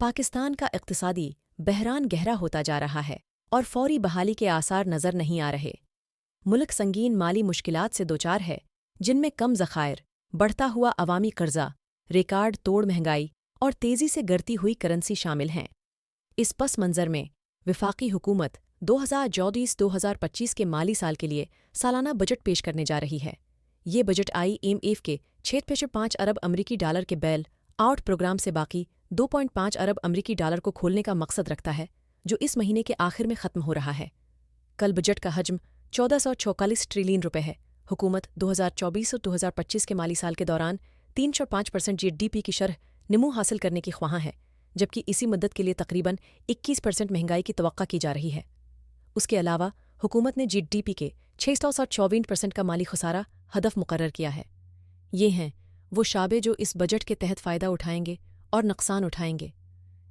پاکستان کا اقتصادی بحران گہرا ہوتا جا رہا ہے اور فوری بحالی کے آثار نظر نہیں آ رہے۔ ملک سنگین مالی مشکلات سے دوچار ہے، جن میں کم ذخائر، بڑھتا ہوا عوامی قرضہ، ریکارڈ توڑ مہنگائی اور تیزی سے گرتی ہوئی کرنسی شامل ہیں۔ اس پس منظر میں وفاقی حکومت 2024-2025 کے مالی سال کے لیے سالانہ بجٹ پیش کرنے جا رہی ہے۔ یہ بجٹ IMF کے 6.5 ارب امریکی ڈالر کے بیل آؤٹ پروگرام سے باقی 2.5 ارب امریکی ڈالر کو کھولنے کا مقصد رکھتا ہے، جو اس مہینے کے آخر میں ختم ہو رہا ہے۔ کل بجٹ کا حجم 1444 ٹریلین روپے ہے۔ حکومت 2024-2025 کے مالی سال کے دوران 305% GDP کی شرح نمو حاصل کرنے کی خواہاں ہے، جبکہ اسی مدت کے لیے تقریباً 21% مہنگائی کی توقع کی جا رہی ہے۔ اس کے علاوہ حکومت نے GDP کے 654% کا مالی خسارہ ہدف مقرر کیا ہے۔ یہ ہیں وہ شعبے جو اس بجٹ کے تحت فائدہ اٹھائیں گے اور نقصان اٹھائیں گے۔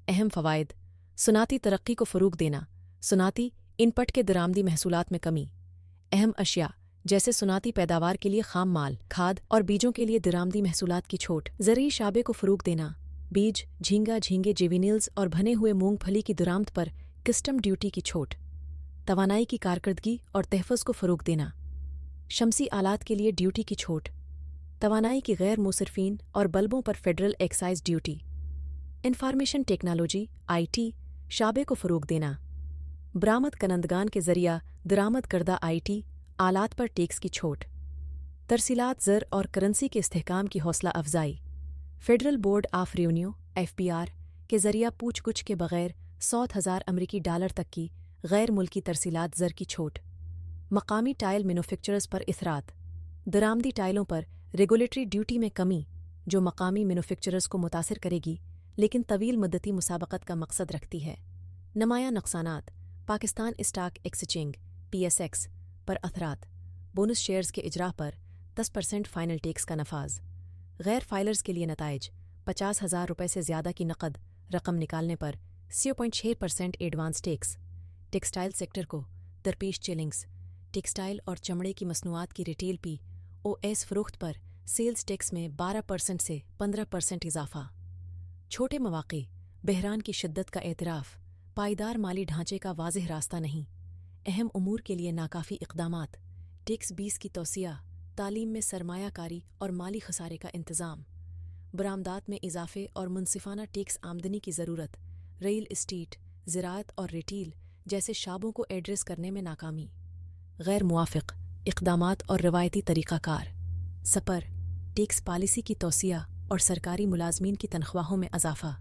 اہم فوائد: صنعتی ترقی کو فروغ دینا، صنعتی ان پٹ کے درآمدی محصولات میں کمی۔ اہم اشیاء جیسے صنعتی پیداوار کے لیے خام مال، کھاد اور بیجوں کے لیے درآمدی محصولات کی چھوٹ۔ زرعی شعبے کو فروغ دینا، بیج، جھینگا، جھینگے، جیوینلز اور بھنے ہوئے مونگ پھلی کی درآمد پر کسٹم ڈیوٹی کی چھوٹ۔ توانائی کی کارکردگی اور تحفظ کو فروغ دینا، شمسی آلات کے لیے ڈیوٹی کی چھوٹ۔ توانائی کی غیر مصرفین اور بلبوں پر federal excise duty. Information technology (IT) شعبے کو فروغ دینا، برآمد کنندگان کے ذریعہ درآمد کردہ IT آلات پر ٹیکس کی چھوٹ۔ ترسیلات زر اور کرنسی کے استحکام کی حوصلہ افزائی، federal board of revenue (FBR) کے ذریعہ پوچھ گچھ کے بغیر 100,000 امریکی ڈالر تک کی غیر ملکی ترسیلات زر کی چھوٹ۔ مقامی ٹائل مینوفیکچررز پر اثرات، درآمدی ٹائلوں پر ریگولیٹری ڈیوٹی میں کمی جو مقامی مینوفیکچررز کو متاثر کرے گی لیکن طویل مدتی مسابقت کا مقصد رکھتی ہے۔ نمایاں نقصانات، پاکستان اسٹاک ایکسچینج (PSX) پر اثرات، بونس شیئرز کے اجراء پر 10% فائنل ٹیکس کا نفاذ۔ غیر فائلرز کے لیے نتائج: 50,000 روپے سے زیادہ کی نقد رقم نکالنے پر 0.6% ایڈوانس ٹیکس۔ ٹیکسٹائل سیکٹر کو درپیش چیلنجز، ٹیکسٹائل اور چمڑے کی مصنوعات کی ریٹیل POS فروخت پر سیلز ٹیکس میں 12% سے 15% اضافہ۔ چھوٹے مواقع، بحران کی شدت کا اعتراف، پائیدار مالی ڈھانچے کا واضح راستہ نہیں، اہم امور کے لیے ناکافی اقدامات، ٹیکس 20 کی توسیع، تعلیم میں سرمایہ کاری اور مالی خسارے کا انتظام، برآمدات میں اضافے اور منصفانہ ٹیکس آمدنی کی ضرورت، ریل اسٹیٹ، زراعت اور ریٹیل جیسے شعبوں کو ایڈریس کرنے میں ناکامی، غیر موافق اقدامات اور روایتی طریقہ کار، سپر، ٹیکس پالیسی کی توسیع اور سرکاری ملازمین کی تنخواہوں میں اضافہ،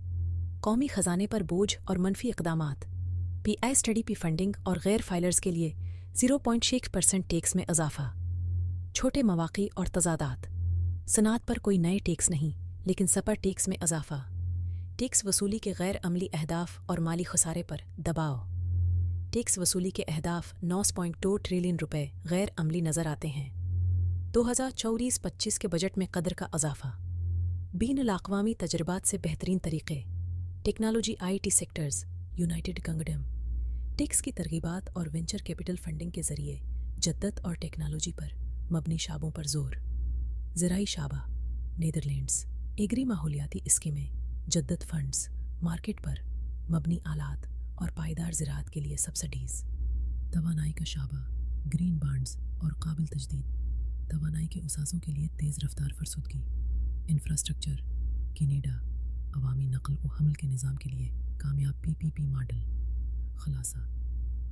قومی خزانے پر بوجھ اور منفی اقدامات، PI اسٹڈی پی فنڈنگ اور غیر فائلرز کے لیے 0.6% ٹیکس میں اضافہ۔ چھوٹے مواقع اور تضادات، صنعت پر کوئی نئے ٹیکس نہیں لیکن سپر ٹیکس میں اضافہ، ٹیکس وصولی کے غیر عملی اہداف اور مالی خسارے پر دباؤ۔ ٹیکس وصولی کے اہداف 9.2 ٹریلین روپے غیر عملی نظر آتے ہیں۔ 2024-25 کے بجٹ میں قدر کا اضافہ، بین الاقوامی تجربات سے بہترین طریقے، technology IT sectors, United Kingdom, tax کی ترغیبات اور وینچر کیپٹل فنڈنگ کے ذریعے جدت اور ٹیکنالوجی پر مبنی شعبوں پر زور۔ زرعی شعبہ، نیدرلینڈز، ایگری ماحولیاتی اسکیمیں، جدت فنڈز، مارکیٹ پر مبنی آلات اور پائیدار زراعت کے لیے سبسڈیز۔ توانائی کا شعبہ، گرین بانڈز اور قابل تجدید توانائی کے اثاثوں کے لیے تیز رفتار فرسودگی۔ انفراسٹرکچر، کینیڈا، عوامی نقل و حمل کے نظام کے لیے کامیاب PPP ماڈل۔ خلاصہ،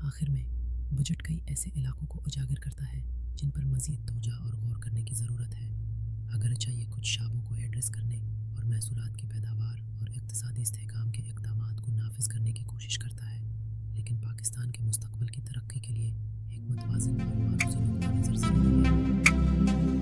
آخر میں بجٹ کئی ایسے علاقوں کو اجاگر کرتا ہے جن پر مزید توجہ اور غور کرنے کی ضرورت ہے۔ اگرچہ یہ کچھ شعبوں کو ایڈریس کرنے اور محصولات کی پیداوار اور اقتصادی استحکام کے اقدامات کو نافذ کرنے کی کوشش کرتا ہے، لیکن پاکستان کے مستقبل کی ترقی کے لیے ایک متوازن اور معروضی نقطہ نظر ضروری ہے۔